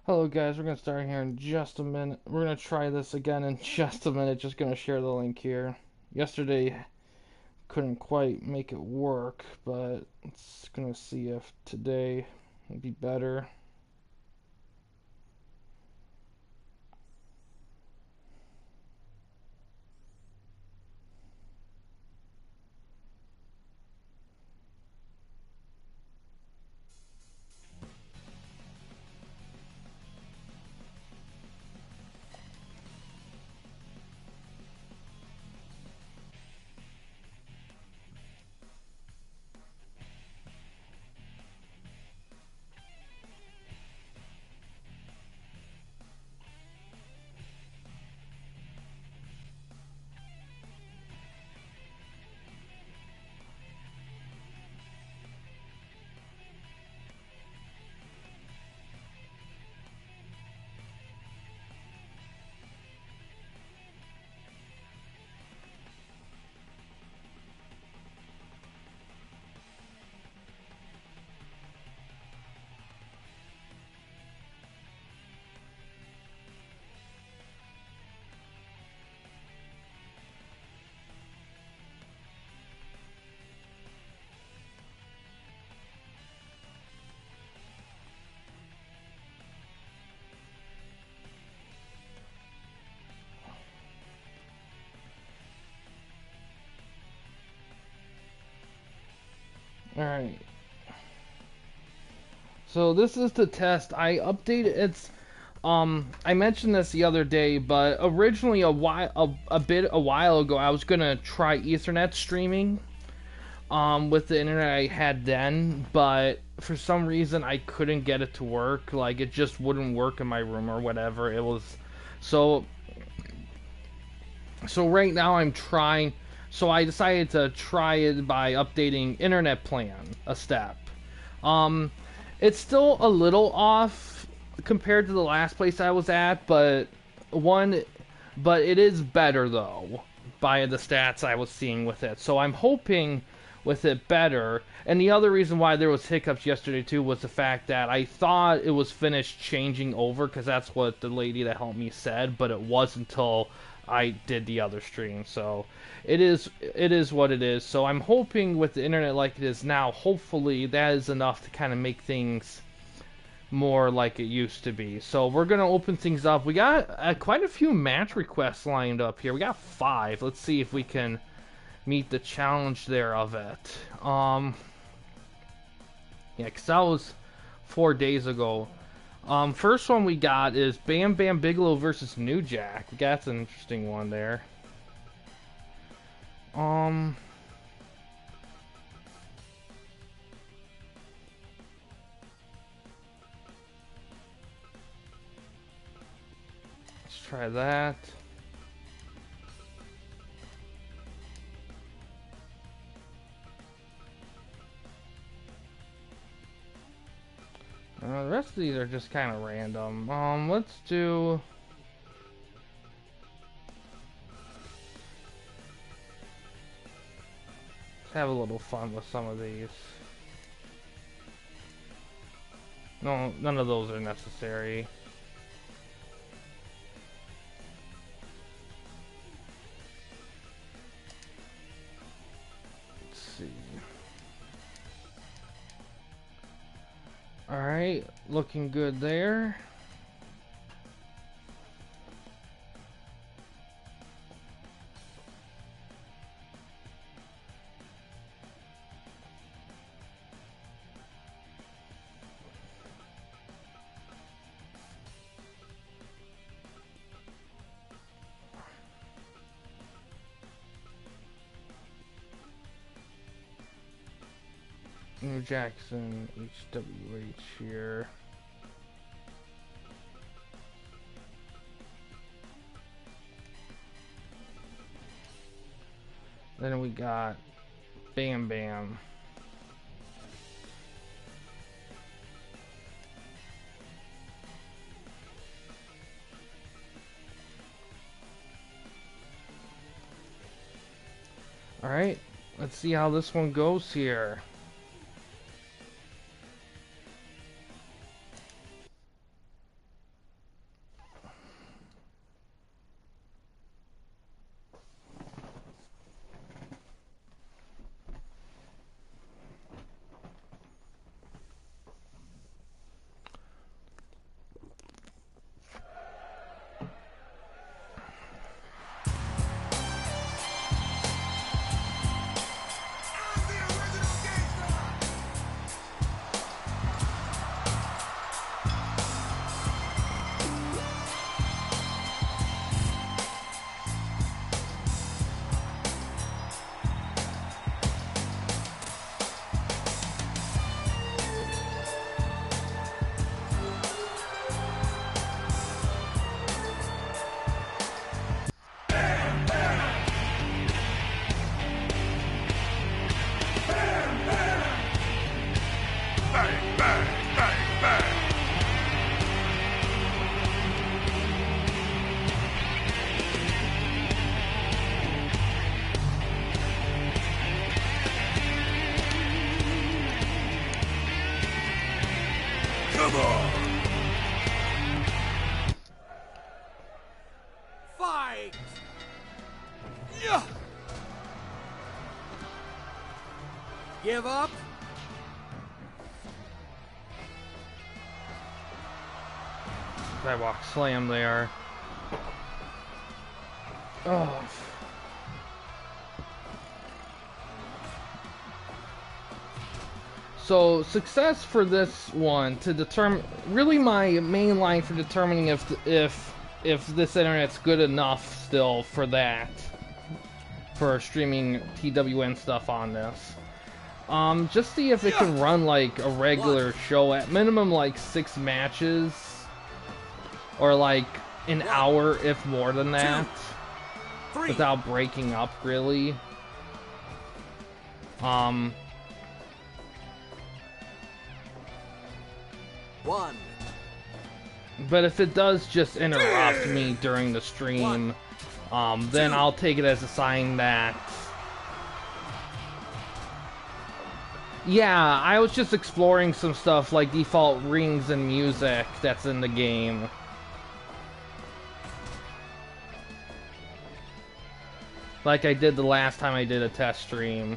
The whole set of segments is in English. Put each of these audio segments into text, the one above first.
Hello guys, we're gonna start here in just a minute. We're gonna try this again in just a minute. Just gonna share the link here. Yesterday couldn't quite make it work, but it's gonna see if today will be better. Alright. So this is the test. I updated I mentioned this the other day, but originally a while ago I was gonna try Ethernet streaming with the internet I had then, but for some reason I couldn't get it to work. Like it just wouldn't work in my room or whatever. It was so so right now I'm trying. So I decided to try it by updating internet plan a step. Um, it's still a little off compared to the last place I was at, one, but it is better though by the stats I was seeing with it. So I'm hoping with it better. And the other reason why there was hiccups yesterday too was the fact that I thought it was finished changing over because that's what the lady that helped me said, but it was until I did the other stream. So it is what it is. So I'm hoping with the internet like it is now, hopefully that is enough to kind of make things more like it used to be. So we're gonna open things up. We got quite a few match requests lined up here. We got 5. Let's see if we can meet the challenge there of it. Yeah, because that was 4 days ago. First one we got is Bam Bam Bigelow versus New Jack. That's an interesting one there. Um, let's try that. The rest of these are just kind of random. Let's do. Let's have a little fun with some of these. No, none of those are necessary. Let's see. Alright, looking good there. New Jackson, HWH here. Then we got Bam Bam. Alright, let's see how this one goes here. Bang, bang, bang, bang. Come on. Fight! Yeah. Give up? Sidewalk slam there. Oh. So success for this one to determine, really my main line for determining if this internet's good enough still for that, for streaming TWN stuff on this. Just see if it can run like a regular show, at minimum like 6 matches, or like an hour if more than that, without breaking up really. But if it does just interrupt me during the stream, then I'll take it as a sign that, yeah, I was just exploring some stuff like default rings and music that's in the game. Like I did the last time I did a test stream.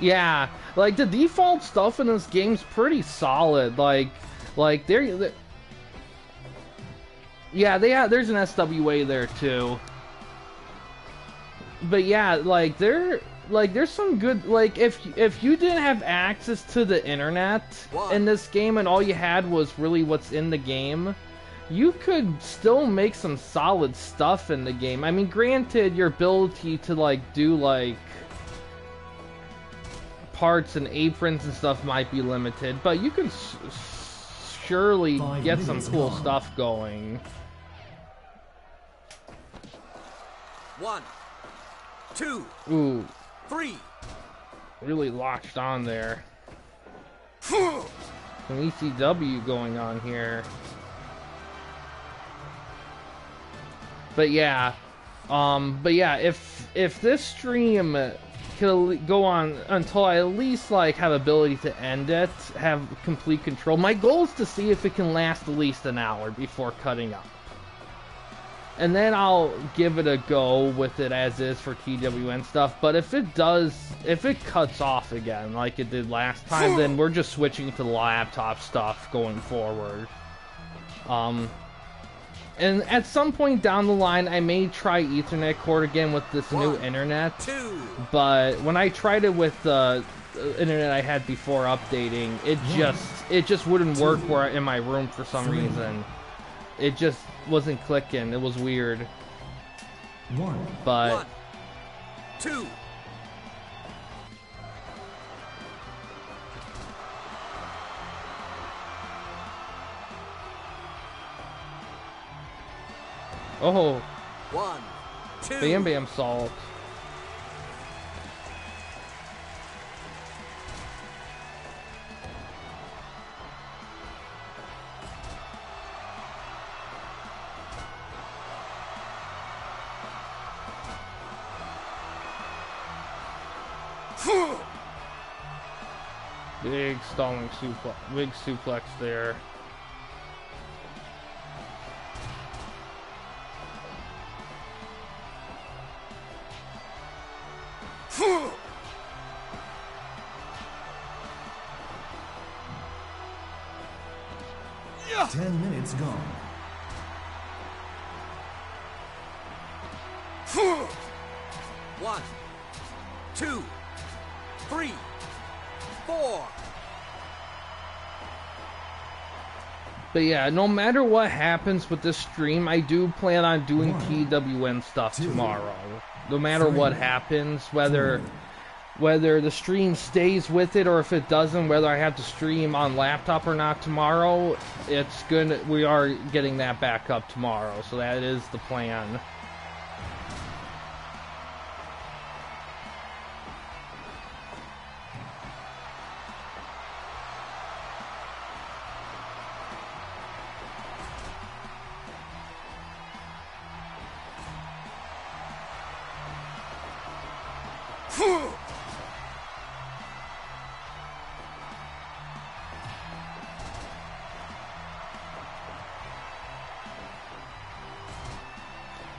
Yeah, like the default stuff in this game's pretty solid. Like they're yeah, there's an SWA there too. But yeah, like there's some good, like if you didn't have access to the internet in this game and all you had was really what's in the game, you could still make some solid stuff in the game. I mean, granted, your ability to like do like parts and aprons and stuff might be limited, but you could surely get some cool stuff going. 1, 2, Ooh, 3. really latched on there. Some ECW going on here. But yeah, if this stream could go on until I at least like have ability to end it, have complete control. My goal is to see if it can last at least an hour before cutting up. And then I'll give it a go with it as is for TWN stuff. But if it cuts off again like it did last time, then we're just switching to the laptop stuff going forward. And at some point down the line, I may try Ethernet cord again with this new internet. 2. But when I tried it with the internet I had before updating, it just wouldn't work where in my room for some reason. It just wasn't clicking. It was weird. But 1, 2. oh, 1, 2. Bam Bam Salt. Big stalling suplex, big suplex there. Yeah. 10 minutes gone. 1, 2, 3, 4. But yeah, no matter what happens with this stream, I do plan on doing TWN stuff tomorrow. No matter what happens, whether the stream stays with it or if it doesn't, whether I have to stream on laptop or not tomorrow, we are getting that back up tomorrow. So that is the plan.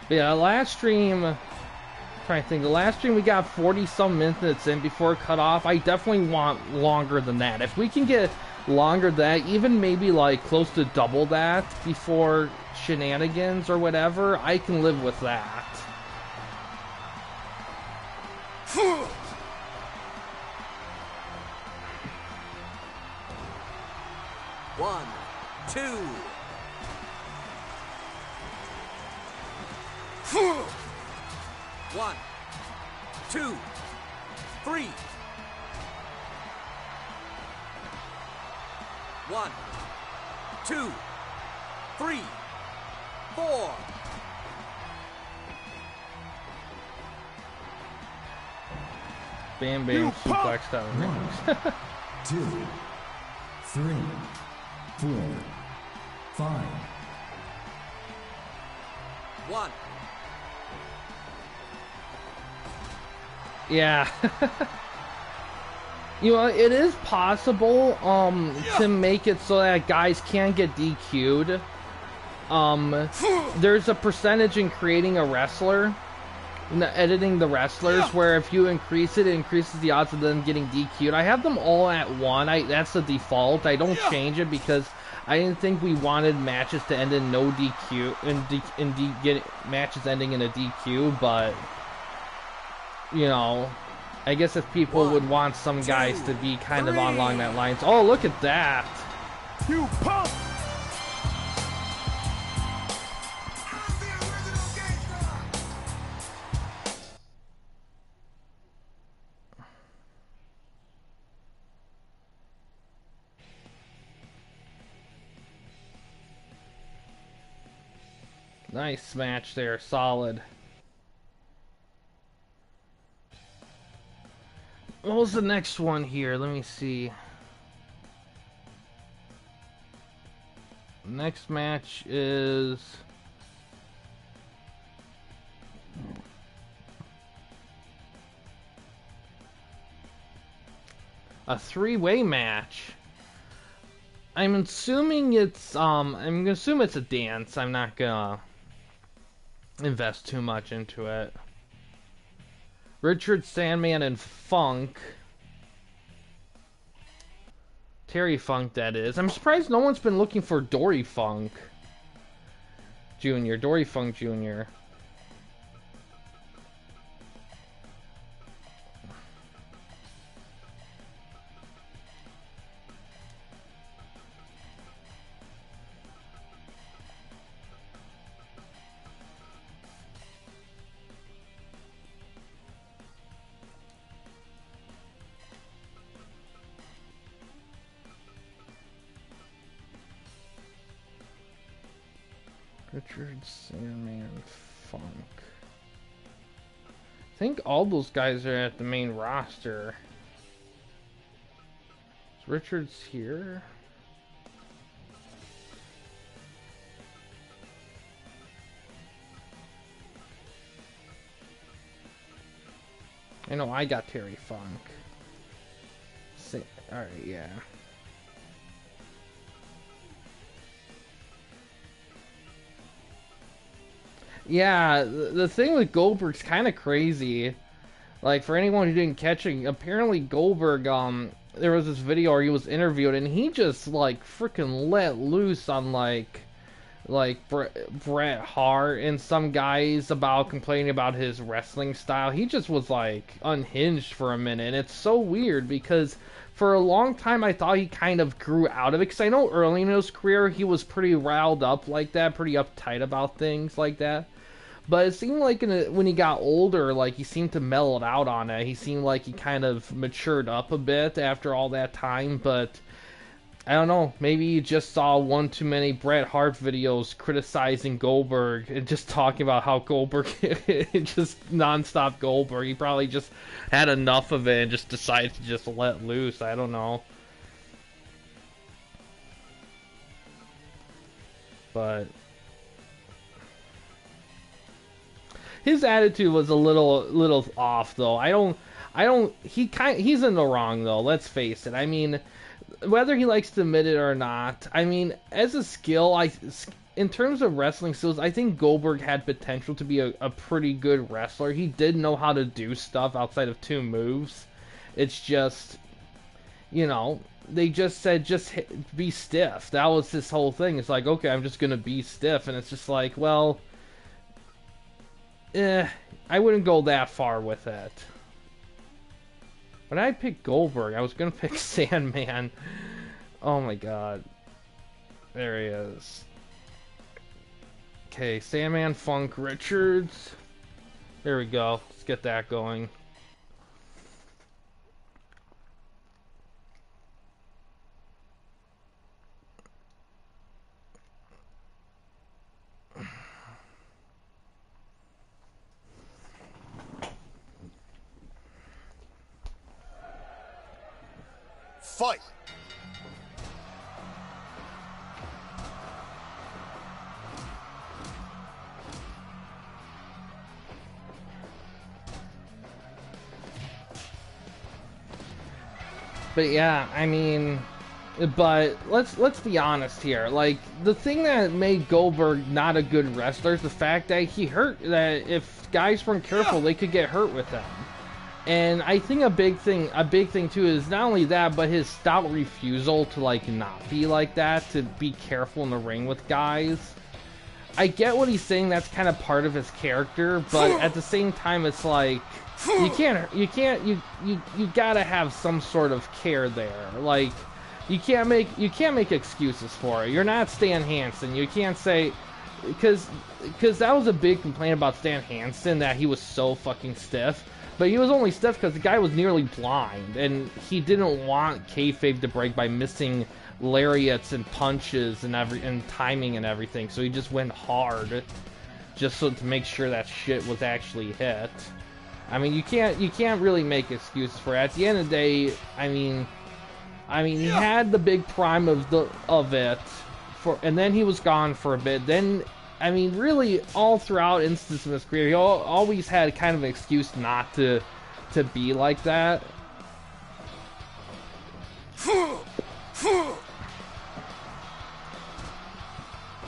Yeah, last stream, trying to think, the last stream we got 40 some minutes in before it cut off. I definitely want longer than that. If we can get longer than that, even maybe like close to double that before shenanigans or whatever, I can live with that. One, two. One, two, three. One, two, three, four. Bam bam suplex down. 1, 2, 3, 4, 5. One. Yeah. You know, it is possible to make it so that guys can get DQ'd. There's a percentage in creating a wrestler, editing the wrestlers, where if you increase it, it increases the odds of them getting DQ'd. I have them all at 1. That's the default. I don't change it because I didn't think we wanted matches to end in no DQ and get matches ending in a DQ, but you know, I guess if people would want some guys to be kind of along that lines. Oh, look at that! You punk! Nice match there, solid. What was the next one here? Let me see. Next match is a 3-way match. I'm assuming it's I'm gonna assume it's a dance. I'm not gonna invest too much into it. Richard, Sandman, and Funk. Terry Funk, that is. I'm surprised no one's been looking for Dory Funk Jr. Dory Funk Jr. Richard, Sandman, Funk. I think all those guys are at the main roster. Is Richard's here? I know I got Terry Funk. Alright, yeah. Yeah, the thing with Goldberg's kind of crazy. Like, for anyone who didn't catch it, apparently Goldberg, there was this video where he was interviewed, and he just, like, freaking let loose on, like Bret Hart and some guys about complaining about his wrestling style. He just was, like, unhinged for a minute. It's so weird, because for a long time I thought he kind of grew out of it, because I know early in his career he was pretty riled up like that, pretty uptight about things like that. But it seemed like when he got older, like, he seemed to mellow out on it. He seemed like he kind of matured up a bit after all that time, but I don't know. Maybe you just saw one too many Bret Hart videos criticizing Goldberg and just talking about how Goldberg just nonstop Goldberg. He probably just had enough of it and just decided to just let loose. I don't know. But his attitude was a little off, though. I don't. He's in the wrong though. Let's face it. I mean, whether he likes to admit it or not, I mean, as a skill, in terms of wrestling skills, I think Goldberg had potential to be a pretty good wrestler. He did know how to do stuff outside of 2 moves. It's just, they just said be stiff. That was this whole thing. It's like, okay, I'm just gonna be stiff, and it's just like, well, I wouldn't go that far with it. But I picked Goldberg. I was gonna pick Sandman. Oh my god. There he is. Okay, Sandman Funk Richards. There we go. Let's get that going. Fight! But yeah, I mean, but let's be honest here. Like, the thing that made Goldberg not a good wrestler is the fact that that if guys weren't careful, they could get hurt with him. And I think a big thing too is not only that, but his stout refusal to like not be like that, to be careful in the ring with guys. I get what he's saying, that's kind of part of his character, but at the same time it's like you gotta have some sort of care there. Like, you can't make excuses for it. You're not Stan Hansen. You can't say, because that was a big complaint about Stan Hansen, that he was so fucking stiff. But he was only stiff because the guy was nearly blind, and he didn't want kayfabe to break by missing lariats and punches and timing and everything. So he just went hard, just to make sure that shit was actually hit. I mean, you can't really make excuses for it. At the end of the day, I mean, he had the big prime of it, and then he was gone for a bit. Then, I mean, really, all throughout instances of his career, he always had kind of an excuse not to be like that.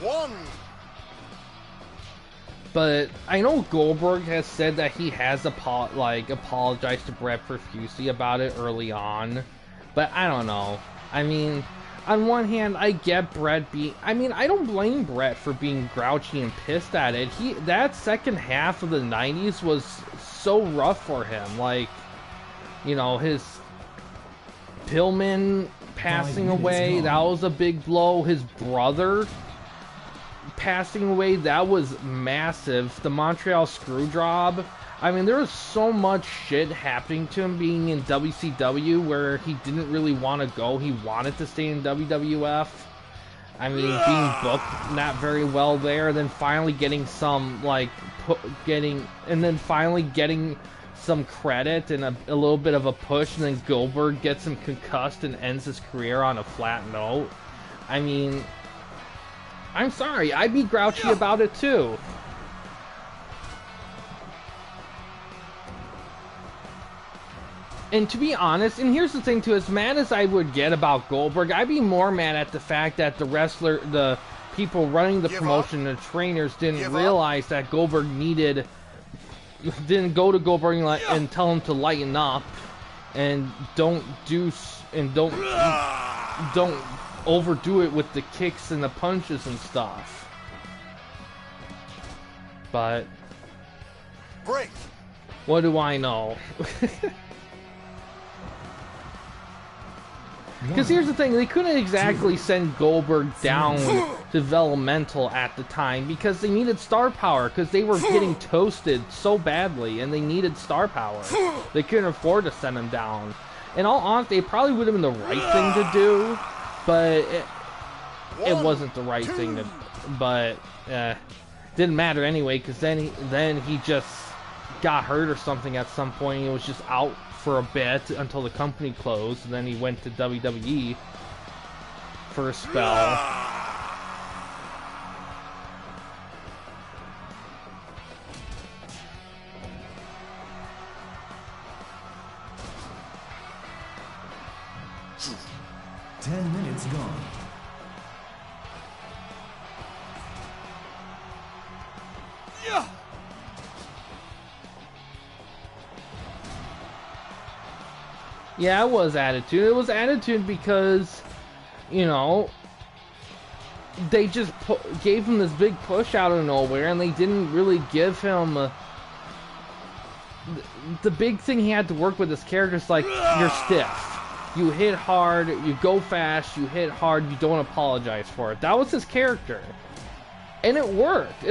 One. But I know Goldberg has said that he has apologized to Brett profusely about it early on. But I don't know. I mean, on one hand, I get Brett I mean, I don't blame Brett for being grouchy and pissed at it. That second half of the 90s was so rough for him. Like, his Pillman passing away, that was a big blow. His brother passing away, that was massive. The Montreal Screwjob. I mean, there was so much shit happening to him being in WCW where he didn't really want to go. He wanted to stay in WWF. I mean, being booked not very well there, then finally getting some, finally getting some credit and a little bit of a push, and then Goldberg gets him concussed and ends his career on a flat note. I mean, I'm sorry, I'd be grouchy about it too. And to be honest, and here's the thing too, as mad as I would get about Goldberg, I'd be more mad at the fact that the people running the promotion, the trainers, didn't realize that Goldberg didn't go to Goldberg and tell him to lighten up, and don't overdo it with the kicks and the punches and stuff. But Break. What do I know? Because here's the thing, they couldn't exactly send Goldberg down developmental at the time because they needed star power, because they were getting toasted so badly and they needed star power. They couldn't afford to send him down. In all honesty, it probably would have been the right thing to do, but it wasn't the right thing to, but didn't matter anyway, because then he just got hurt or something at some point. He was just out for a bit until the company closed, and then he went to WWE for a spell. 10 minutes gone. Yeah. Yeah, it was attitude. It was attitude because, you know, they just gave him this big push out of nowhere, and they didn't really give him the big thing he had to work with. This character is like, you're stiff. You hit hard, you go fast, you hit hard, you don't apologize for it. That was his character. And it worked.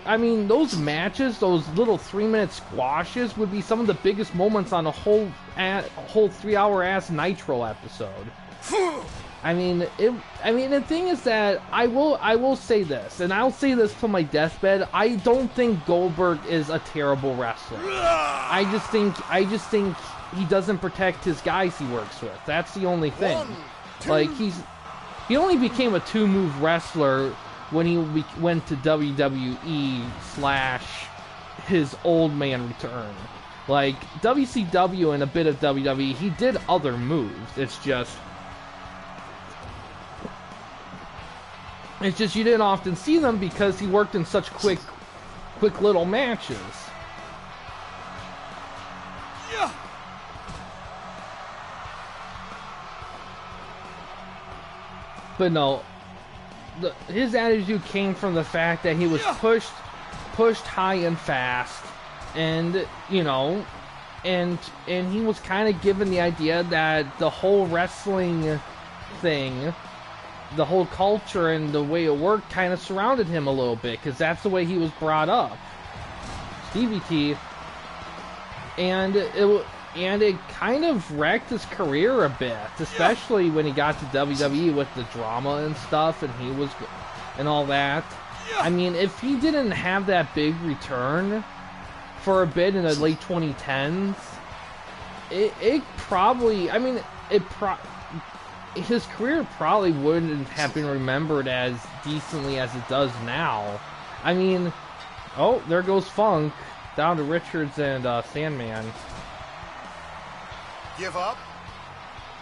I mean, those matches, those little 3-minute squashes would be some of the biggest moments on a whole 3-hour ass Nitro episode. I mean, the thing is that I will say this, and I'll say this till my deathbed. I don't think Goldberg is a terrible wrestler. I just think he doesn't protect his guys he works with. That's the only thing. Like, he only became a 2-move wrestler when he went to WWE / his old man return. Like, WCW and a bit of WWE, he did other moves. It's just you didn't often see them because he worked in such quick little matches. Yeah. But no, his attitude came from the fact that he was pushed high and fast, and you know, and he was kind of given the idea that the whole wrestling thing, the whole culture and the way it worked kind of surrounded him a little bit, because that's the way he was brought up, Stevie T. And it kind of wrecked his career a bit, especially when he got to WWE with the drama and stuff, and all that. I mean, if he didn't have that big return for a bit in the late 2010s, it probably, I mean, his career probably wouldn't have been remembered as decently as it does now. I mean, oh, there goes Funk, down to Richards and Sandman. Give up.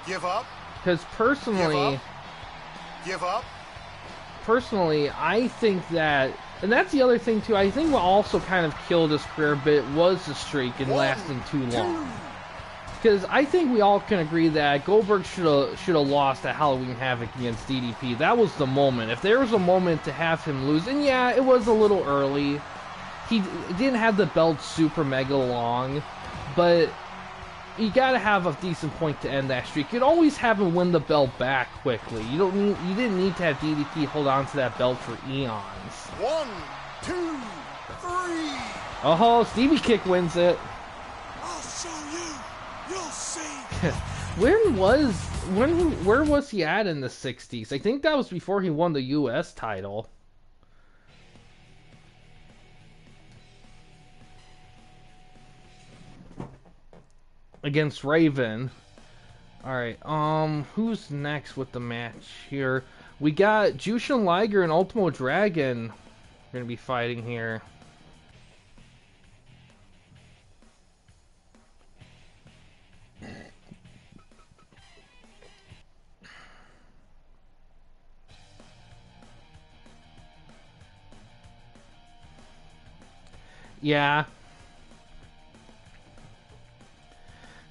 Give up. Because personally, personally, I think that, and that's the other thing too, I think what also kind of killed his career a bit was the streak and lasting too long. Because I think we all can agree that Goldberg should have lost at Halloween Havoc against DDP. That was the moment. If there was a moment to have him lose, and yeah, it was a little early. He didn't have the belt super mega long, but you gotta have a decent point to end that streak. You'd always have him win the belt back quickly. You didn't need to have DDP hold on to that belt for eons. 1, 2, 3. Oh, Stevie Kick wins it. I'll show you. You'll see. Where was he at in the 60s? I think that was before he won the US title. Against Raven. Alright, who's next with the match here? We got Jushin Liger and Ultimo Dragon gonna be fighting here. Yeah.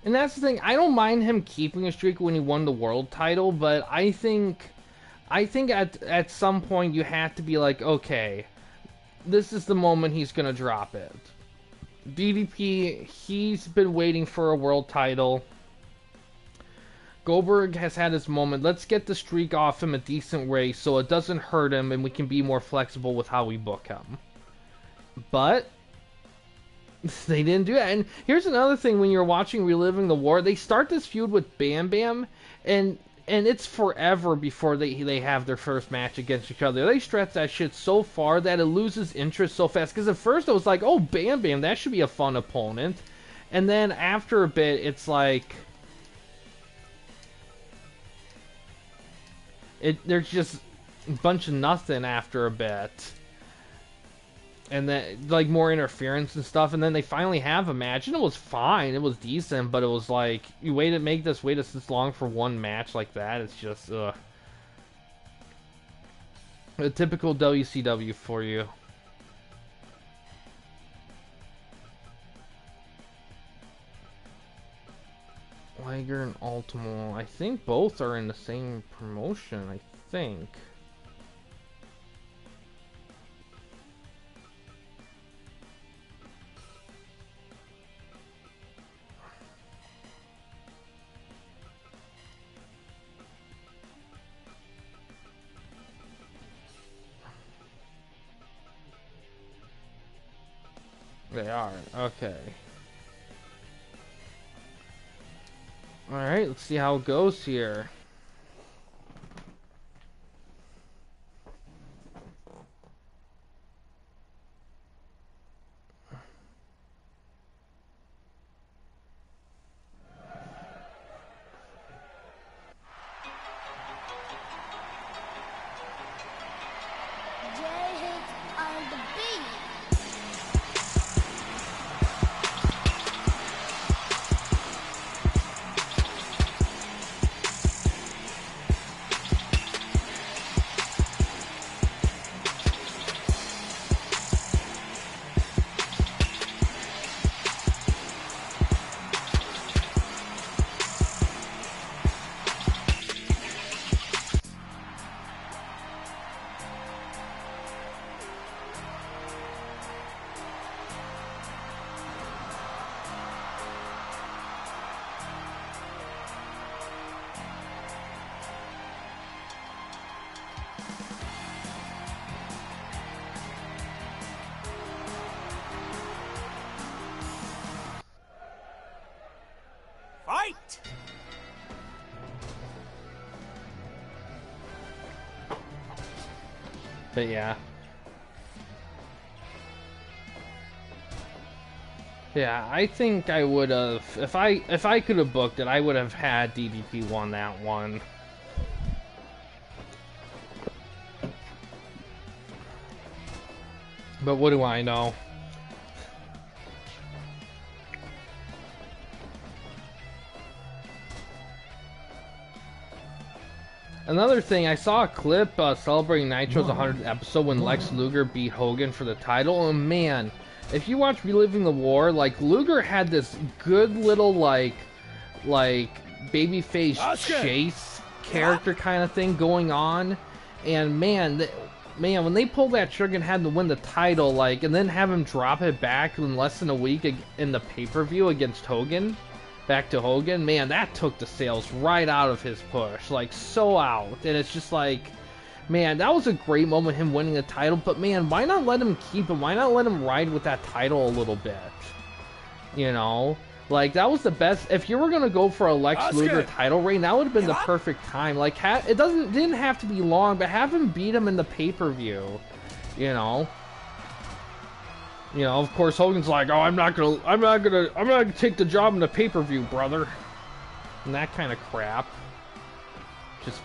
And that's the thing, I don't mind him keeping a streak when he won the world title, but I think at some point you have to be like, okay, this is the moment he's gonna drop it. DDP, he's been waiting for a world title. Goldberg has had his moment. Let's get the streak off him a decent way so it doesn't hurt him and we can be more flexible with how we book him. But they didn't do that. And here's another thing, when you're watching Reliving the War, they start this feud with Bam Bam, and it's forever before they have their first match against each other. They stretch that shit so far that it loses interest so fast. Because at first I was like, oh, Bam Bam, that should be a fun opponent. And then after a bit, it's like, there's just a bunch of nothing after a bit. and then like more interference and stuff, and then they finally have a match, and it was fine, it was decent, but it was like you wait us this long for one match like that. It's just a typical WCW for you. Liger and Ultimo, I think both are in the same promotion, I think. They are, okay. Alright, let's see how it goes here. Jay hits on the beat. Fight! But yeah. Yeah, I think I would have, if I could have booked it, I would have had DDP won that one. But what do I know? Another thing, I saw a clip celebrating Nitro's 100th episode when Lex Luger beat Hogan for the title, and man, if you watch Reliving the War, like, Luger had this good little, like babyface chase character kind of thing going on, and man, when they pulled that trigger and had to win the title, like, and then have him drop it back in less than a week in the pay-per-view against Hogan, back to Hogan, man, that took the sales right out of his push, like, so out. And it's just like, man, that was a great moment, him winning the title, but man, why not let him keep him? Why not let him ride with that title a little bit? You know? Like, that was the best. If you were gonna go for a Lex Luger title reign, that would have been the perfect time. Like, it didn't have to be long, but have him beat him in the pay-per-view. You know? You know, of course, Hogan's like, "Oh, I'm not gonna take the job in the pay-per-view, brother," and that kind of crap. Just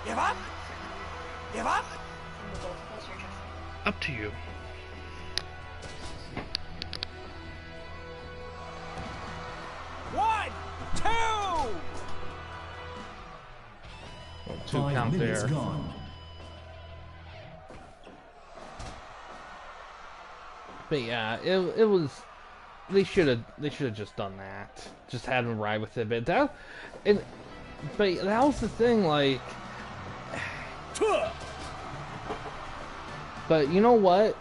Give up? Give up? up to you. One, two! Two 5 count minutes there. gone. But yeah, it was. They should have just done that. Just had him ride with it. But that was the thing. Like, but you know what?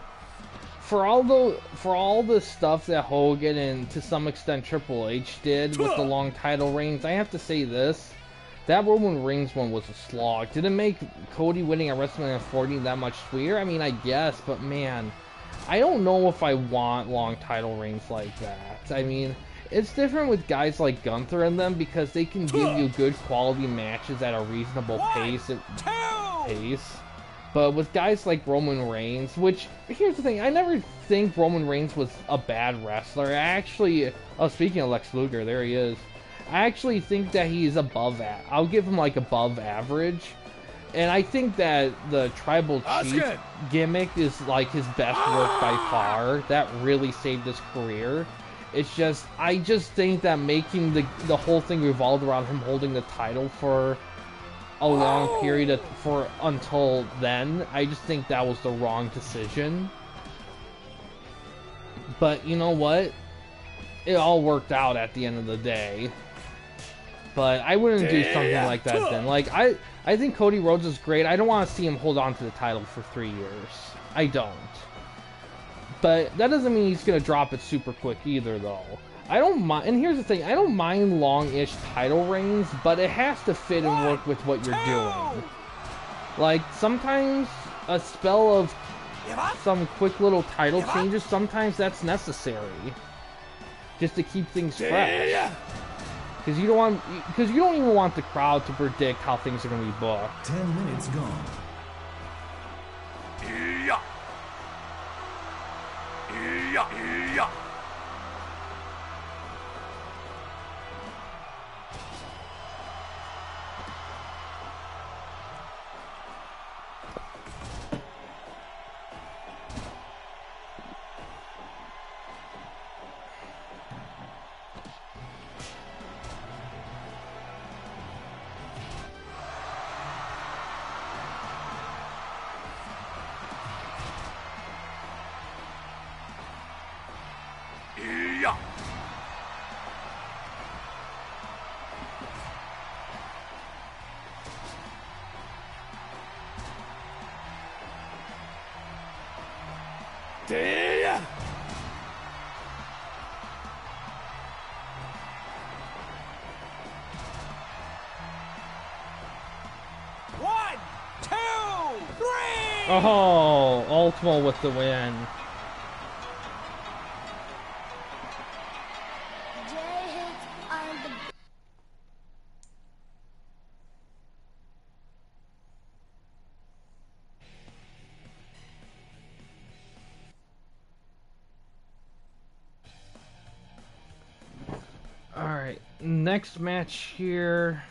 For all the stuff that Hogan and to some extent Triple H did with the long title reigns, I have to say this: that Roman Reigns one was a slog. Did it make Cody winning at WrestleMania 40 that much sweeter? I mean, I guess, but man, I don't know if I want long title reigns like that. I mean, it's different with guys like Gunther and them because they can give you good quality matches at a reasonable pace. But with guys like Roman Reigns, which, here's the thing, I never think Roman Reigns was a bad wrestler. I actually, oh, speaking of Lex Luger, there he is. I actually think that he's above, I'll give him like above average. And I think that the Tribal Chief gimmick is like his best work by far. That really saved his career. It's just, I just think that making the whole thing revolved around him holding the title for a long period until then, I just think that was the wrong decision. But you know what? It all worked out at the end of the day. But I wouldn't do something like that then. Like, I think Cody Rhodes is great. I don't want to see him hold on to the title for 3 years. I don't. But that doesn't mean he's going to drop it super quick either, though. I don't mind, and here's the thing, I don't mind long-ish title reigns, but it has to fit and work with what you're doing. Like, sometimes a spell of some quick little title changes, sometimes that's necessary. Just to keep things fresh. Because you don't even want the crowd to predict how things are going to be booked. 10 minutes gone. Oh, Ultimo with the win. Jay hits on the Alright, next match here.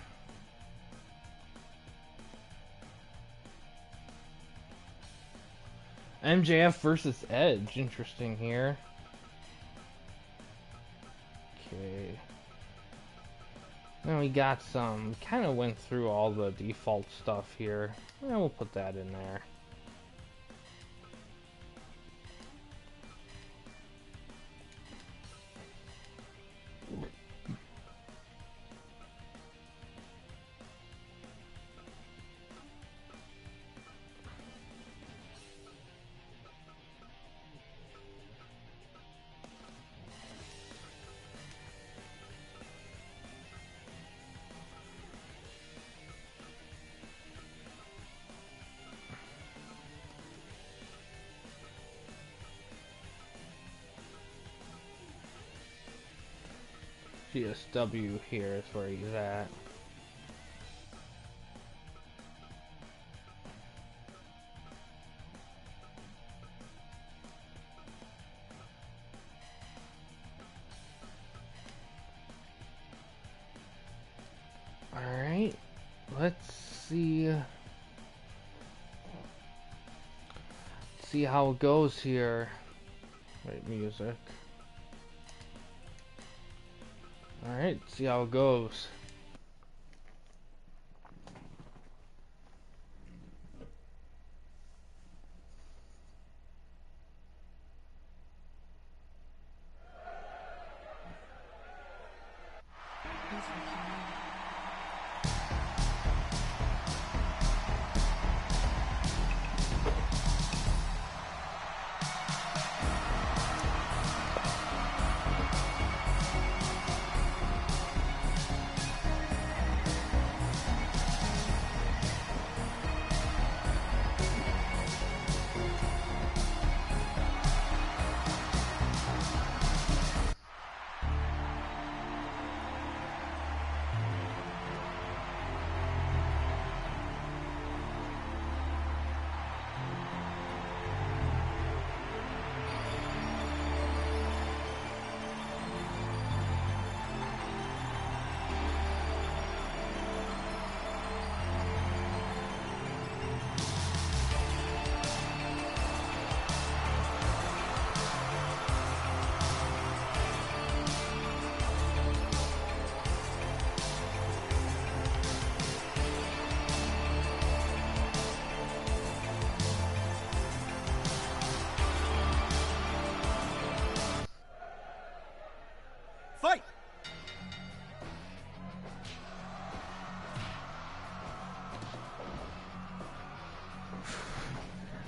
MJF versus Edge. Interesting here. Okay. Then we got some, kind of went through all the default stuff here. Yeah, we'll put that in there. GSW here is where he's at. Alright, let's see how it goes here. Wait, music. Alright, see how it goes.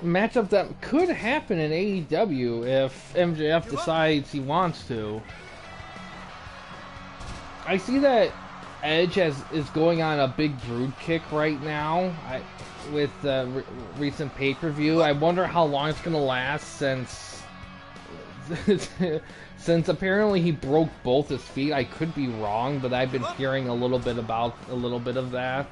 matchup that could happen in AEW if MJF decides he wants to. I see that Edge is going on a big brood kick right now with recent pay-per-view. I wonder how long it's going to last since since apparently he broke both his feet. I could be wrong, but I've been hearing a little bit of that.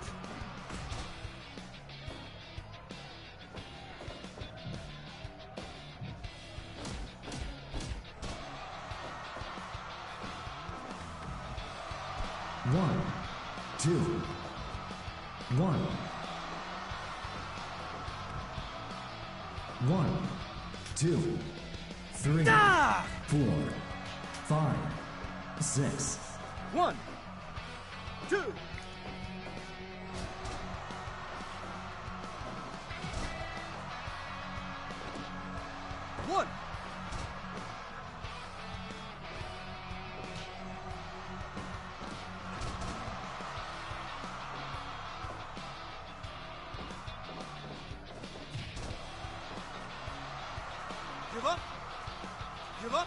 One, two, one. One, two, three, 4, 5, 6. 1, 2. 1. Give up. Give up.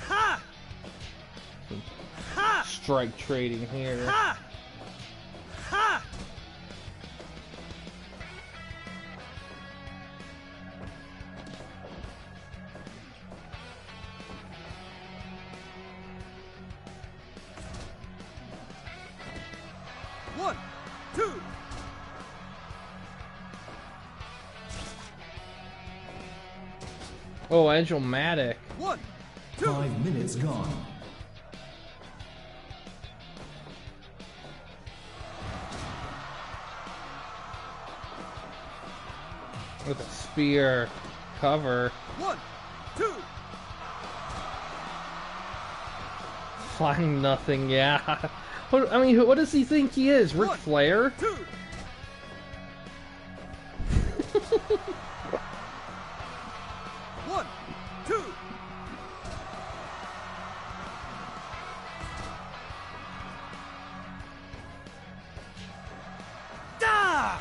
Ha! Ha! Strike trading here. Ha! Ha! One, two. Oh, Edge-o-matic. 1, 2. 5 minutes gone. With a spear cover. 1, 2. Flying nothing, yeah. What does he think he is? Ric 1, Flair? 2. 1, 2. Da!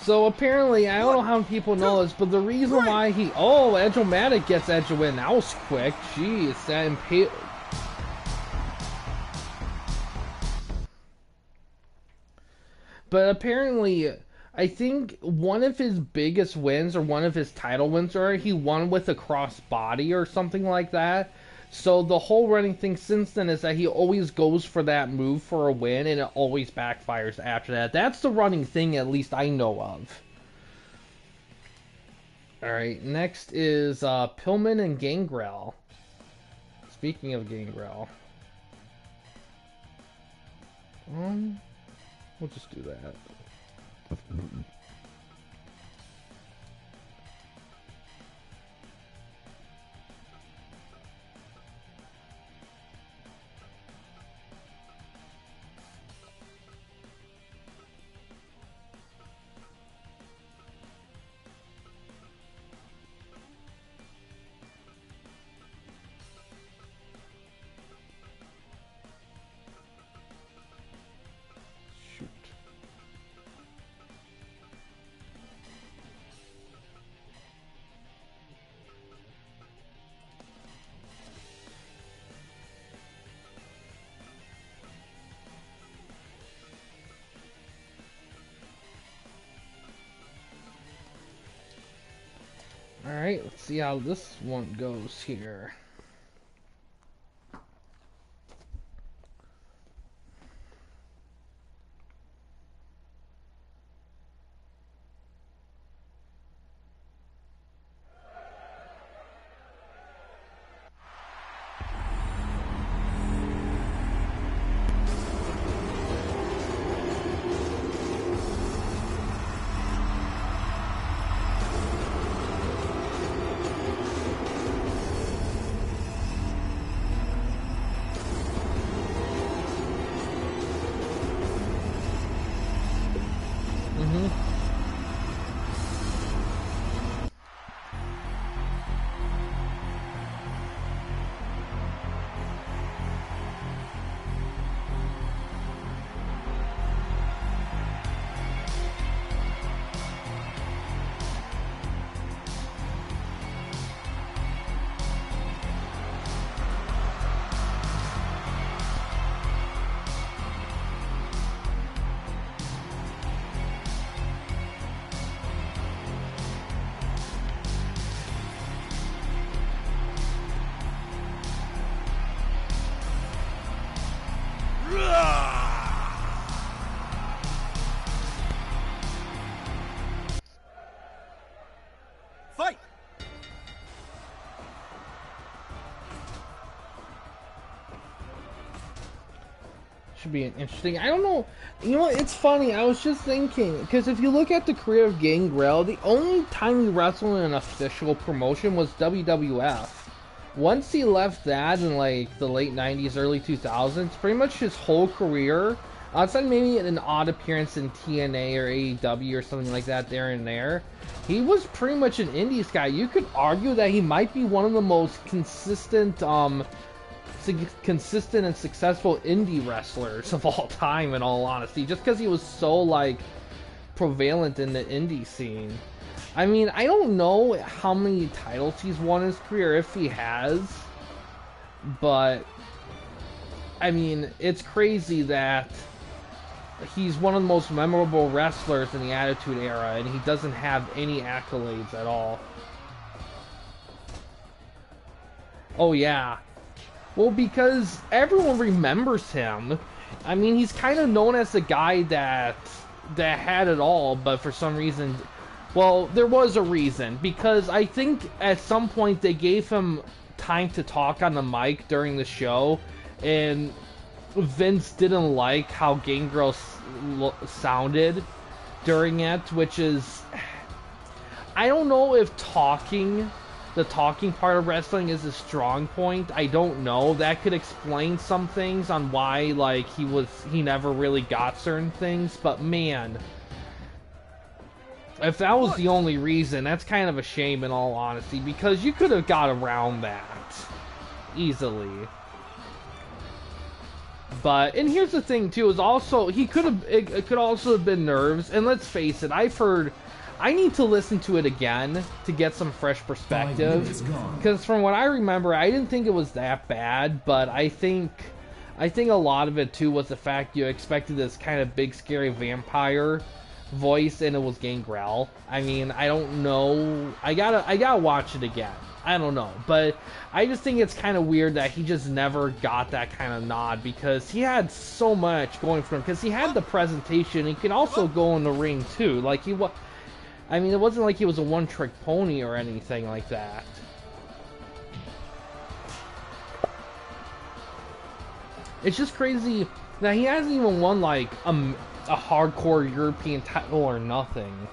So apparently, I don't know how people know this, but the reason why Edge-o-matic gets Edge a win. That was quick. Jeez, that But apparently, I think one of his biggest wins, or one of his title wins, or he won with a crossbody or something like that. So the whole running thing since then is that he always goes for that move for a win, and it always backfires after that. That's the running thing, at least I know of. Alright, next is Pillman and Gangrel. Speaking of Gangrel. We'll just do that. Shoot. Alright, let's see how this one goes here. Should be an interesting. I don't know. You know what? It's funny. I was just thinking because if you look at the career of Gangrel, the only time he wrestled in an official promotion was WWF. Once he left that in like the late '90s, early 2000s, pretty much his whole career, outside maybe an odd appearance in TNA or AEW or something like that there and there, he was pretty much an indies guy. You could argue that he might be one of the most consistent and successful indie wrestlers of all time, in all honesty, just because he was so like prevalent in the indie scene. I mean, I don't know how many titles he's won in his career, if he has, but I mean, it's crazy that he's one of the most memorable wrestlers in the Attitude Era, and he doesn't have any accolades at all. Oh yeah. Well, because everyone remembers him. I mean, he's kind of known as the guy that had it all, but for some reason, well, there was a reason. Because I think at some point they gave him time to talk on the mic during the show, and Vince didn't like how Gangrel sounded during it, which is, I don't know if the talking part of wrestling is a strong point. I don't know. That could explain some things on why, like, he never really got certain things, but man, if that was the only reason, that's kind of a shame in all honesty, because you could have got around that easily. But, and here's the thing too, is also, it could also have been nerves, and let's face it, I need to listen to it again to get some fresh perspective, because from what I remember, I didn't think it was that bad, but I think a lot of it too was the fact you expected this kind of big scary vampire voice, and it was Gangrel. I mean, I don't know, I gotta watch it again. I don't know, but I just think it's kind of weird that he just never got that kind of nod, because he had so much going for him, because he had the presentation, he can also go in the ring too, like I mean, it wasn't like he was a one-trick pony or anything like that. It's just crazy that he hasn't even won, like, a hardcore European title or nothing.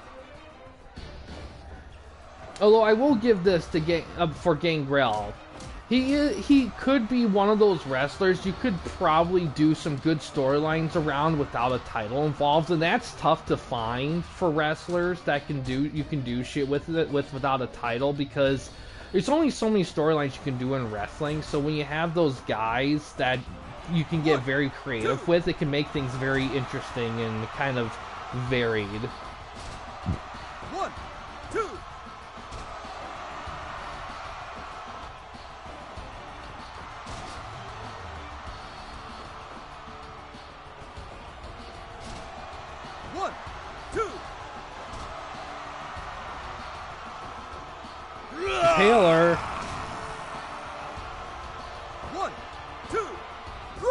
Although I will give this to for Gangrel. He could be one of those wrestlers you could probably do some good storylines around without a title involved, and that's tough to find for wrestlers that you can do shit without a title, because there's only so many storylines you can do in wrestling. So when you have those guys that you can get very creative with, it can make things very interesting and kind of varied. 1, 2. Taylor. 1, 2, 3.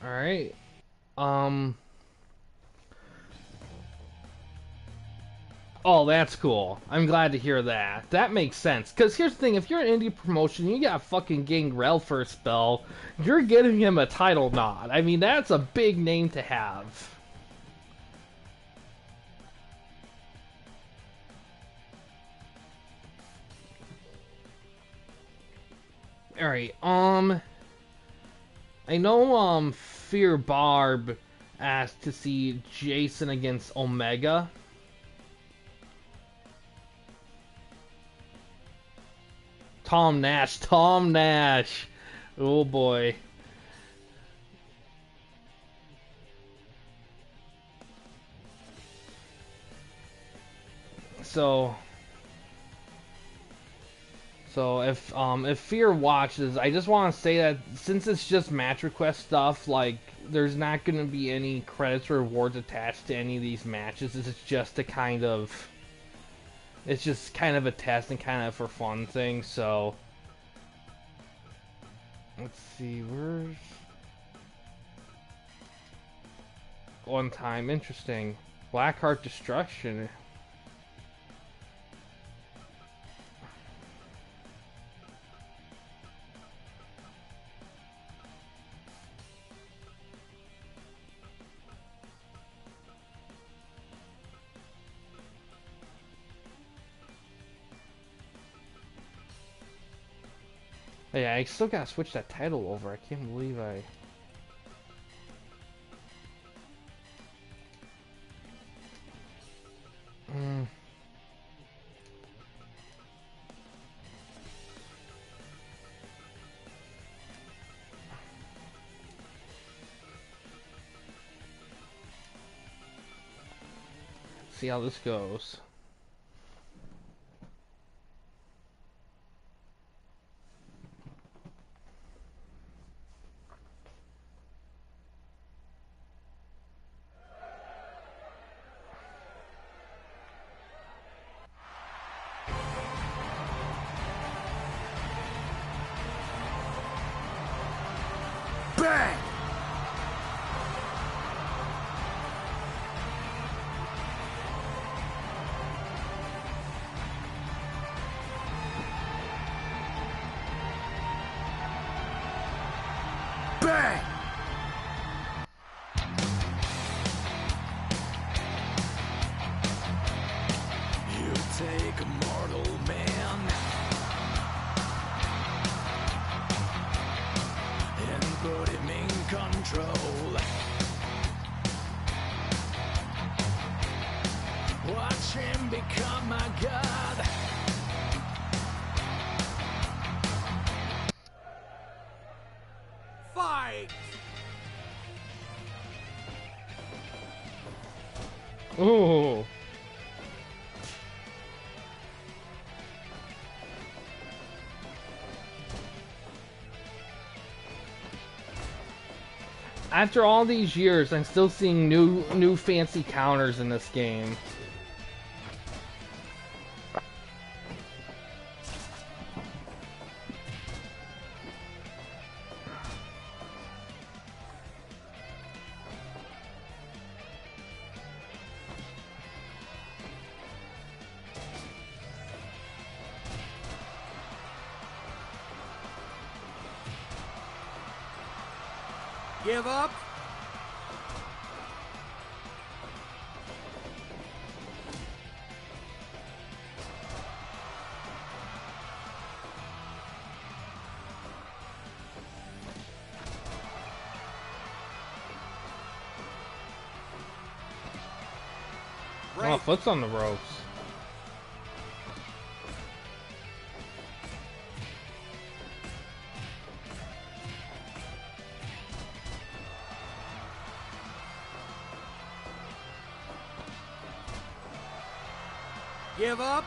All right. Oh, that's cool. I'm glad to hear that. That makes sense. Because here's the thing, if you're an indie promotion, you got fucking Gangrel for a spell, you're giving him a title nod. I mean, that's a big name to have. Alright, I know, Fear Barb asked to see Jason against Omega. Tom Nash. Oh boy. So if Fear watches, I just want to say that since it's just match request stuff, like, there's not going to be any credits or rewards attached to any of these matches. It's just a kind of, it's just kind of a test and kind of for fun thing. So let's see, one time. Interesting. Blackheart Destruction. Yeah, I still gotta switch that title over. I can't believe I... See how this goes. Bang! Bang! You take a mortal man and put him in control. Watch him become a god. Fight! Ooh. After all these years, I'm still seeing new fancy counters in this game. Give up? Oh, foot's on the ropes. Give up?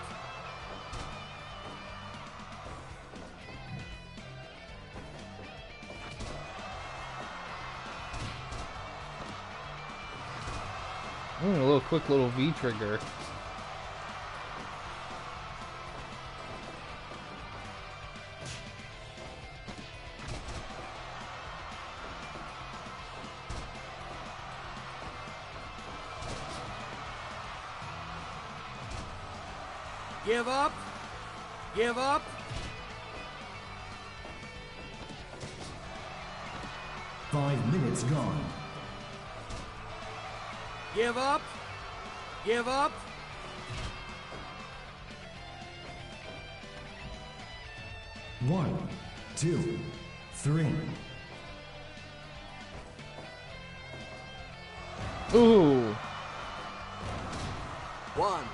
A little quick little V trigger. Give up? Give up? Five minutes gone. Give up? Give up? One, two, three. Ooh. 1,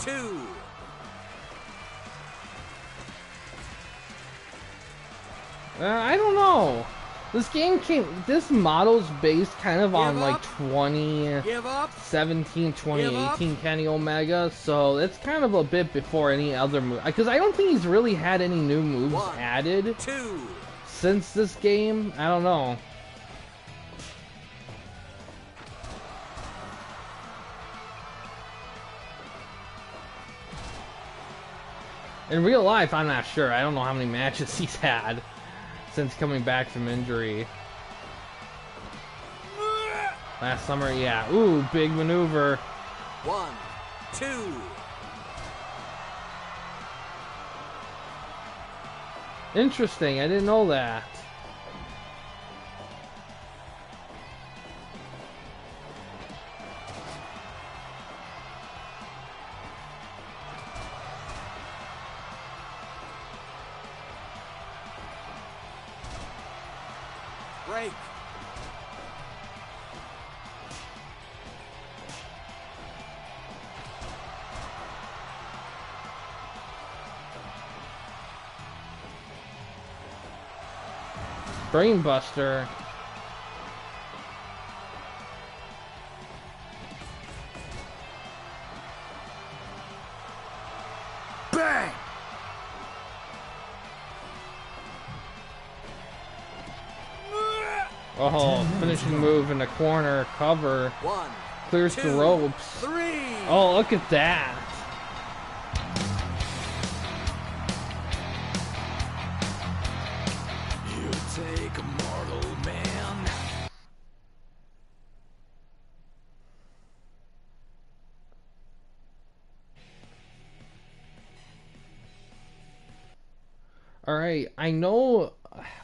2. I don't know. This model's based kind of on Give like up. 2017, Give up. 2018 Kenny Omega, so it's kind of a bit before any other move. Because I don't think he's really had any new moves 1, added 2. since this game. I don't know. In real life, I'm not sure. I don't know how many matches he's had since coming back from injury. Last summer, yeah. Ooh, big maneuver. 1, 2. Interesting, I didn't know that. Break. Brainbuster. Bang! Oh, finishing move in the corner, cover. 1, Clears 2, the ropes. 3. Oh, look at that. You take a mortal man. Alright, I know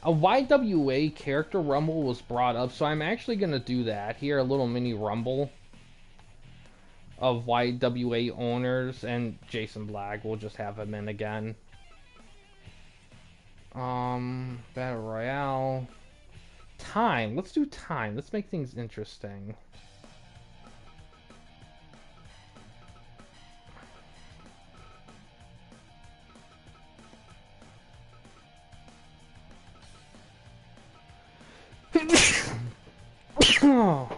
a YWA character rumble was brought up, so I'm actually going to do that. Here, a little mini rumble of YWA owners, and Jason Black, we'll just have him in again. Battle Royale. Time, let's do time. Let's make things interesting. Oh.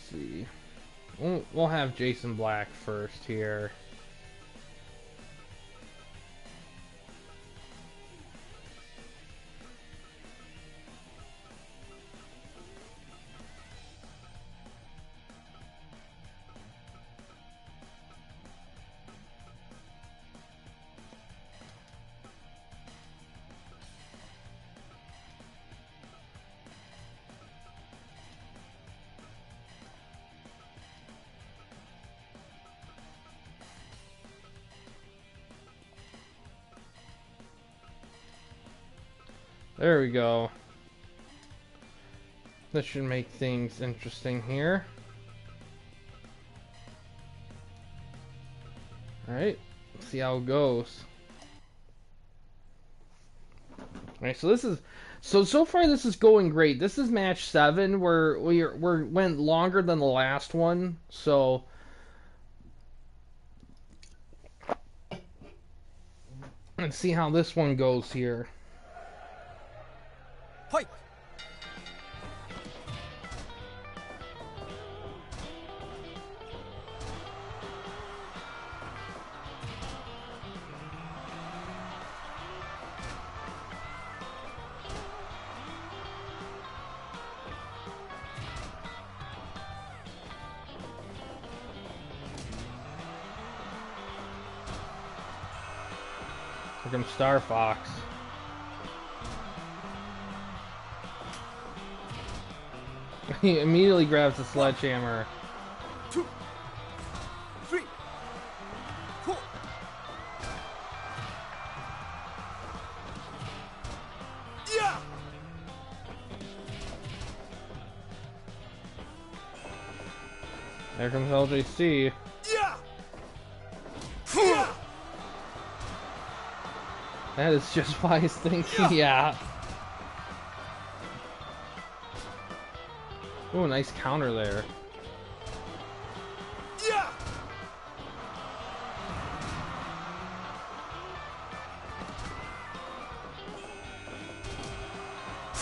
See. We'll have Jason Black first here. There we go. This should make things interesting here. Alright, let's see how it goes. Alright, so this is so far this is going great. This is match 7 where we went longer than the last one, so let's see how this one goes here. Fight! Here comes Star Fox. He immediately grabs the sledgehammer. 2, 3, 4. Yeah! There comes LJC. Yeah! Yeah! That is just wise thinking, Yeah. yeah. Ooh, nice counter there. Yeah!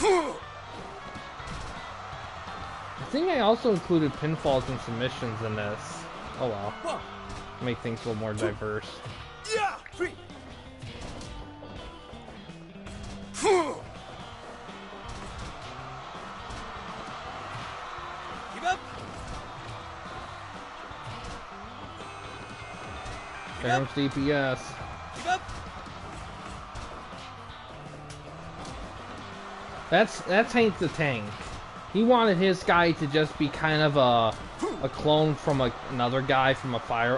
I think I also included pinfalls and submissions in this. Oh well. Make things a little more diverse. Yeah. 3. Keep up. There comes DPS. Keep up. That's Hank the Tank. He wanted his guy to just be kind of a clone from another guy from a prior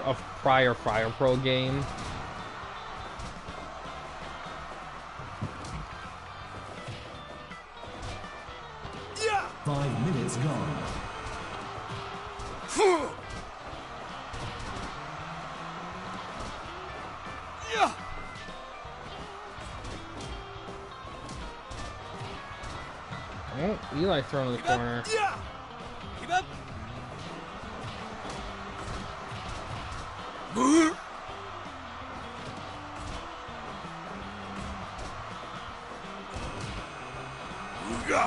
Fire Pro game. Yeah. 5 minutes gone. Yeah. Oh, Eli thrown in the Keep up. corner. Yeah. Keep up.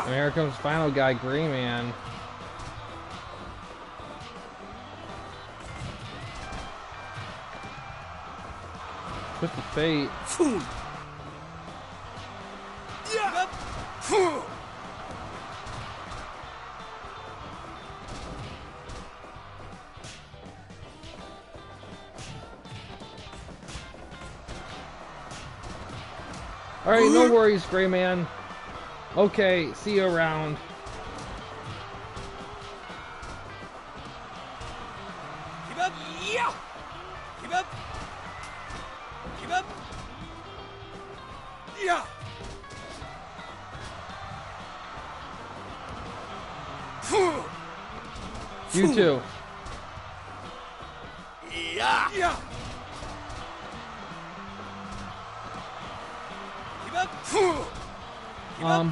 And here comes final guy, Gray Man. Twist of Fate. Yeah. Alright, no worries, Gray Man. Okay, see you around. Keep up. Yeah. Keep up. Keep up. Yeah. You too. Yeah. Yeah. Keep up.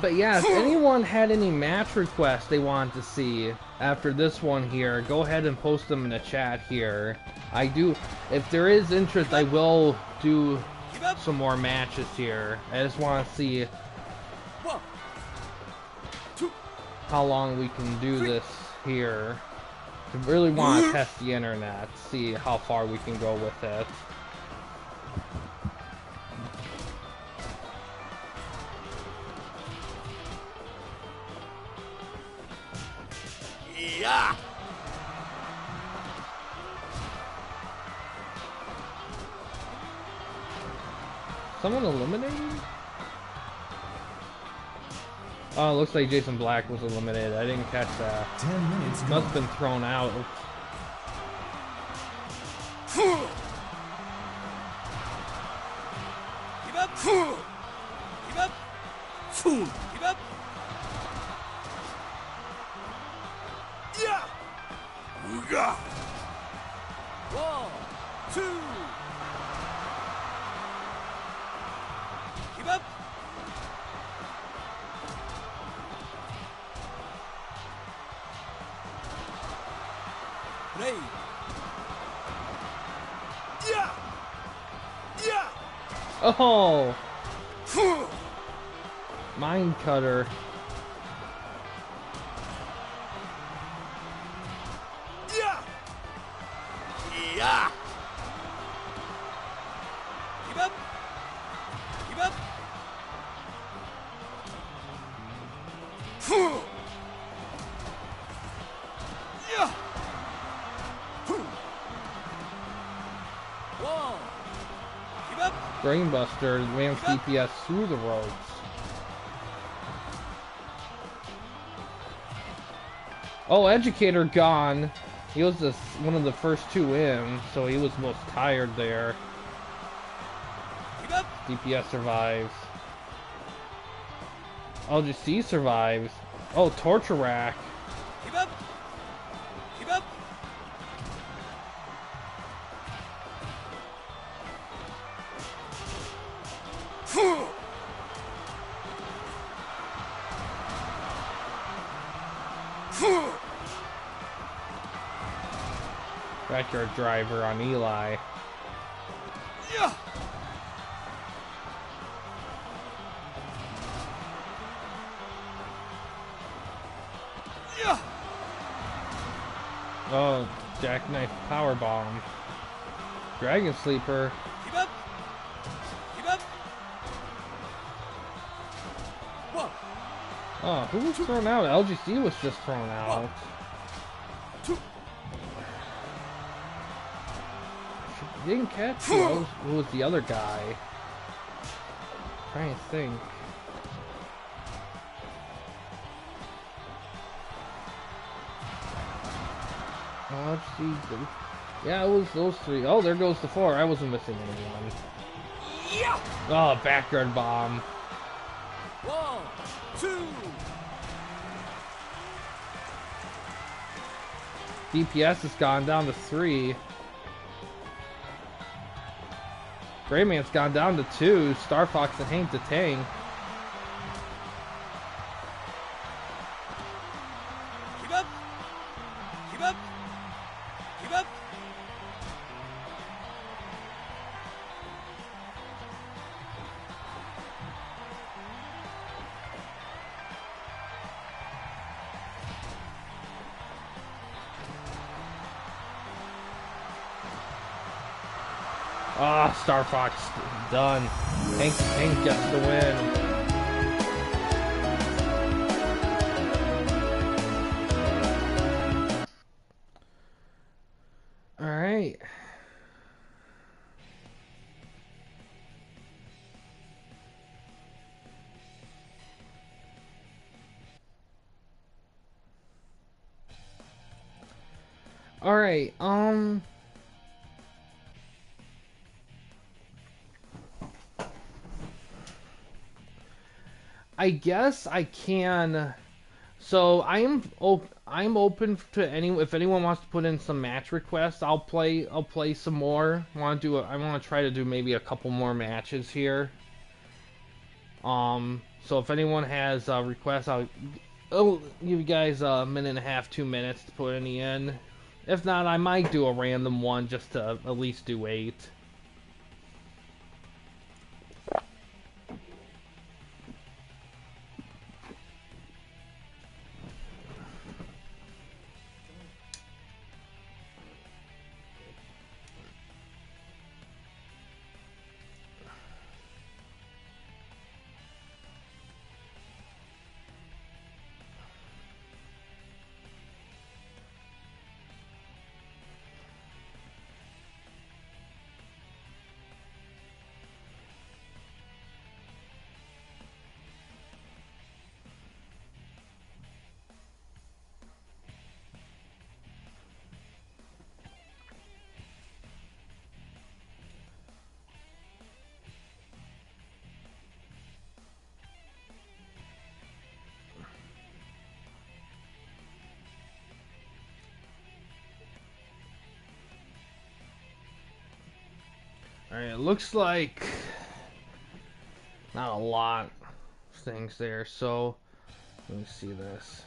But yeah, if anyone had any match requests they wanted to see after this one here, go ahead and post them in the chat here. If there is interest, I will do some more matches here. I just want to see 1, 2. how long we can do this here. I really want to test the internet, see how far we can go with it. Yeah. Someone eliminated? Oh, it looks like Jason Black was eliminated. I didn't catch that. 10 minutes Must gone. have been thrown out. Keep up. Keep up. Keep up. Yeah. Ooga. 1, 2. Keep up. Play. Yeah. Yeah. Oh! Mind cutter. Yeah. Yeah. Keep up. Keep up. Yeah. 1. Keep up. Brainbuster rams DPS through the ropes. Oh, Educator gone. He was one of the first two in, so he was most tired there. Keep up. DPS survives. LGC survives. Oh, Torture Rack. Keep up. Keep up. Backyard driver on Eli. Yeah. Yeah. Oh, jackknife power bomb. Dragon sleeper. Keep up. Keep up. One, Oh, who was thrown out? LGC was just thrown out. two. You didn't catch who was the other guy. Trying to think. LGC. Yeah, it was those three. Oh, there goes the four. I wasn't missing anyone. Yeah. Oh, backyard bomb. 1, 2. DPS has gone down to 3. Greyman's gone down to 2. Star Fox and Hank to tank. Keep up. Keep up. Keep up. Ah, Star Fox done. Hank gets the win. All right. All right. I guess I can. So I'm open to if anyone wants to put in some match requests. I'll play some more. I want to try to do maybe a couple more matches here. So if anyone has requests, I'll give you guys a minute and a half, 2 minutes to put any in. If not, I might do a random one just to at least do 8. Alright, it looks like not a lot of things there, so let me see this.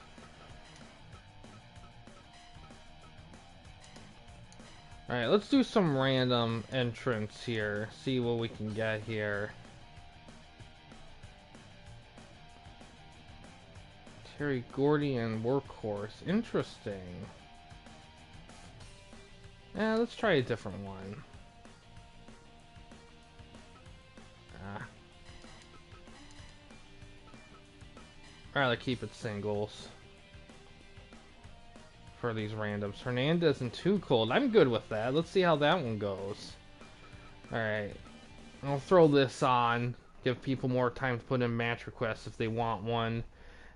Alright, let's do some random entrance here, see what we can get here. Terry Gordy and Workhorse, interesting. Yeah, let's try a different one. I'd rather keep it singles for these randoms. Hernandez and Too Cold. I'm good with that. Let's see how that one goes. Alright. I'll throw this on. Give people more time to put in match requests if they want one.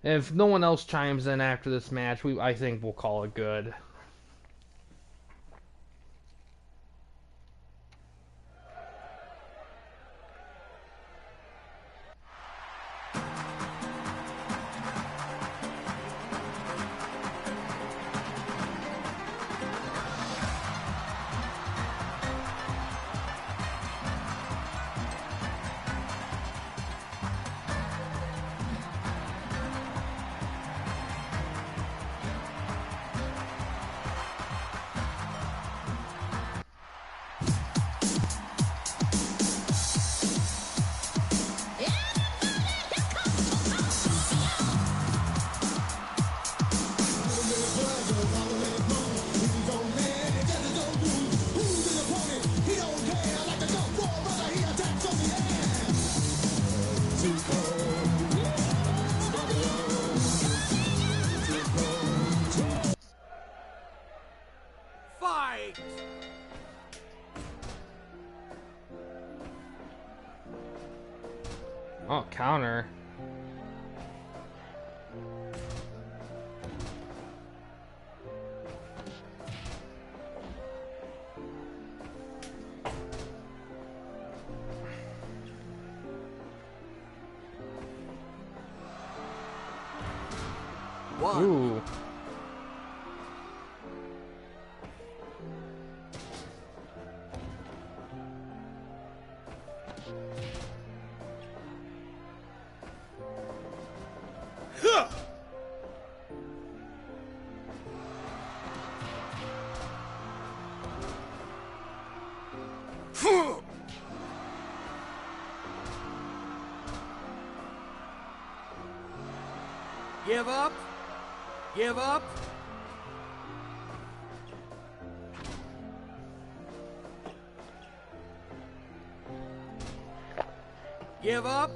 And if no one else chimes in after this match, I think we'll call it good. Oh, counter. One. Ooh. Give up. Give up. Give up.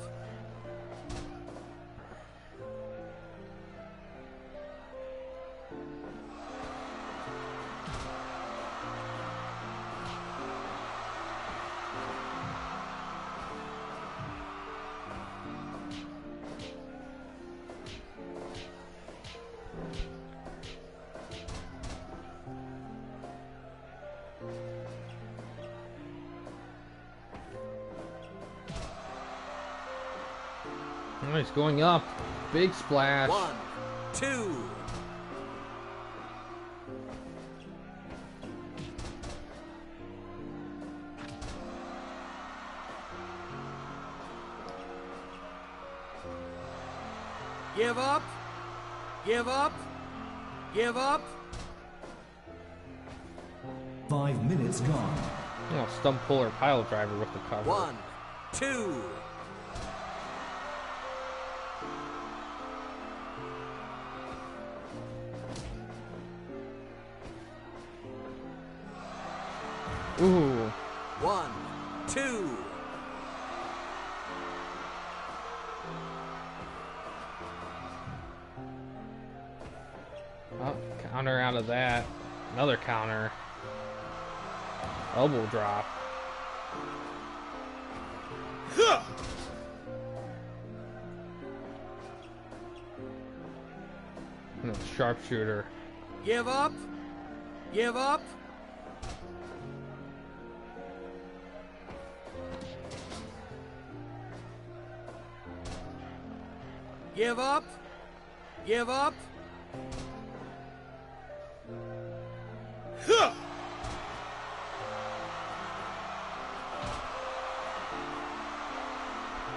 Nice, going up. Big splash. 1, 2. Give up. Give up. Give up. 5 minutes gone. Oh, stump puller pile driver with the cover. 1, 2. Ooh. 1, 2. Oh, counter out of that. Another counter. Elbow drop. And a sharpshooter. Give up. Give up. Give up. Give up.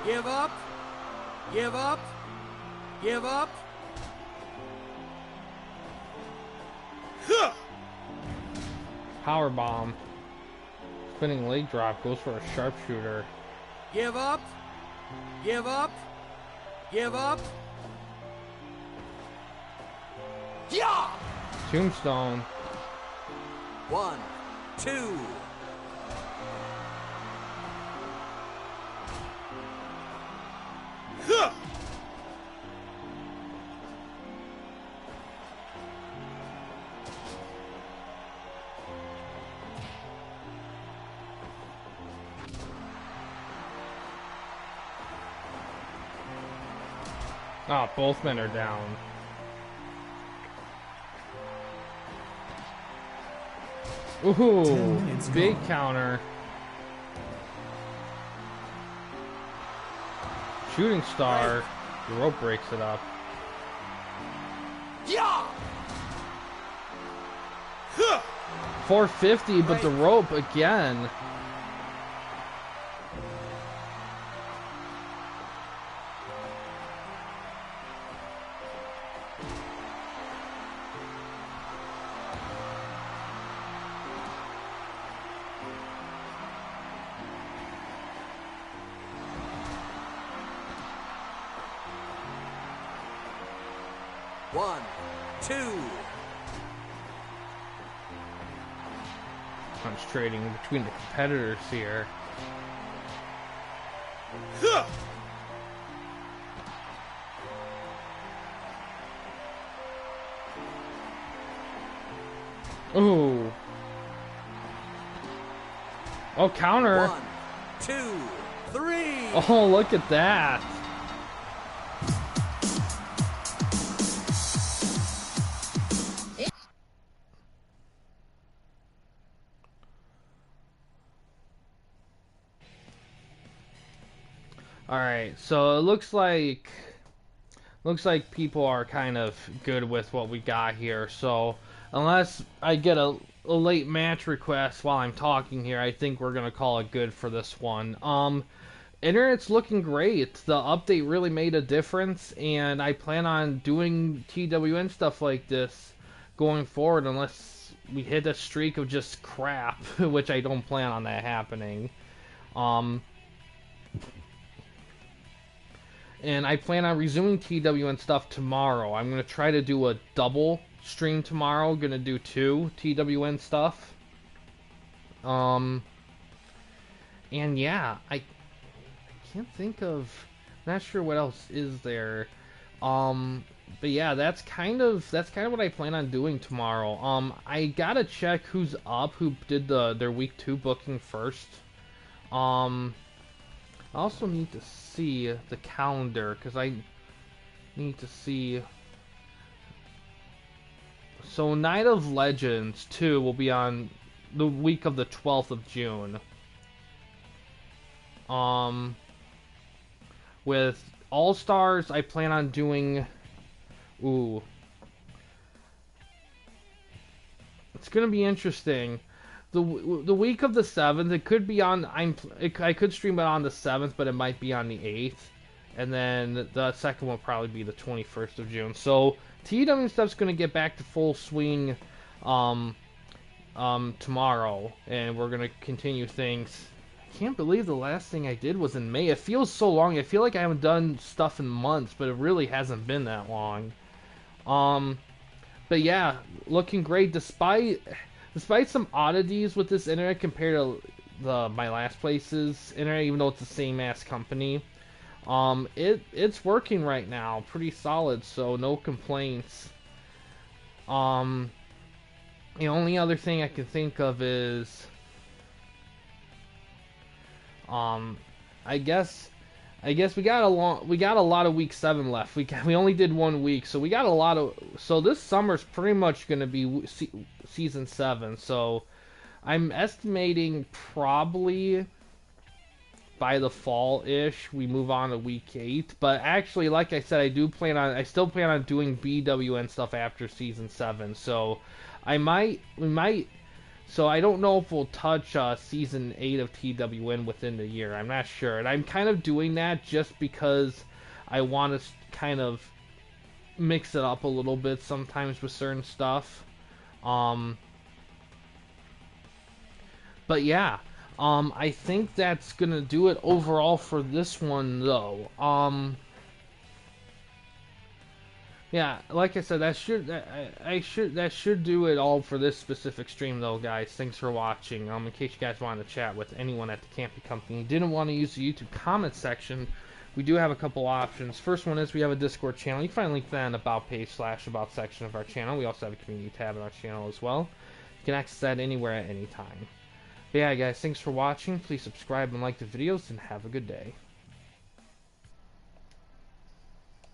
Give up. Give up. Give up. Power bomb. Spinning leg drop goes for a sharpshooter. Give up. Give up. Give up. Yeah. Tombstone. 1, 2. Ah, both men are down. Ooh, 10 minutes big gone. counter. Shooting star. The rope breaks it up. Yeah. 450, but the rope again. One, 2. Concentrating between the competitors here. Ooh. Oh, counter. 1, 2, 3. Oh, look at that. Alright, so it looks like people are kind of good with what we got here. So unless I get a late match request while I'm talking here, I think we're gonna call it good for this one. Internet's looking great. The update really made a difference, and I plan on doing TWN stuff like this going forward unless we hit a streak of just crap, which I don't plan on that happening. And I plan on resuming TWN stuff tomorrow. I'm going to try to do a double stream tomorrow. Going to do 2 TWN stuff. And yeah, I can't think of, not sure what else is there. But yeah, that's kind of what I plan on doing tomorrow. I gotta check who's up, who did their week 2 booking first. I also need to see the calendar, because I need to see. So Night of Legends 2 will be on the week of the 12th of June. With All Stars, I plan on doing. Ooh. It's gonna be interesting. The week of the 7th, it could be on. I could stream it on the 7th, but it might be on the 8th, and then the second will probably be the 21st of June. So TW stuff's gonna get back to full swing, tomorrow, and we're gonna continue things. I can't believe the last thing I did was in May. It feels so long. I feel like I haven't done stuff in months, but it really hasn't been that long. But yeah, looking great despite some oddities with this internet compared to my last place's internet, even though it's the same ass company. It's working right now, pretty solid, so no complaints. The only other thing I can think of is, I guess we got a lot of week 7 left. We only did 1 week, so we got a lot of. So this summer's pretty much gonna be season 7. So I'm estimating probably by the fall-ish we move on to week 8. But actually, like I said, I still plan on doing BWN stuff after season 7. So we might. So I don't know if we'll touch season 8 of TWN within the year. I'm not sure, and I'm kind of doing that just because I want to kind of mix it up a little bit sometimes with certain stuff. But yeah, I think that's gonna do it overall for this one, though. Yeah, like I said, that should do it all for this specific stream, though, guys. Thanks for watching. In case you guys wanted to chat with anyone at the camping company, didn't want to use the YouTube comment section, we do have a couple options. First one is we have a Discord channel. You can find a link to that in the About page / About section of our channel. We also have a community tab in our channel as well. You can access that anywhere at any time. But yeah, guys, thanks for watching. Please subscribe and like the videos, and have a good day.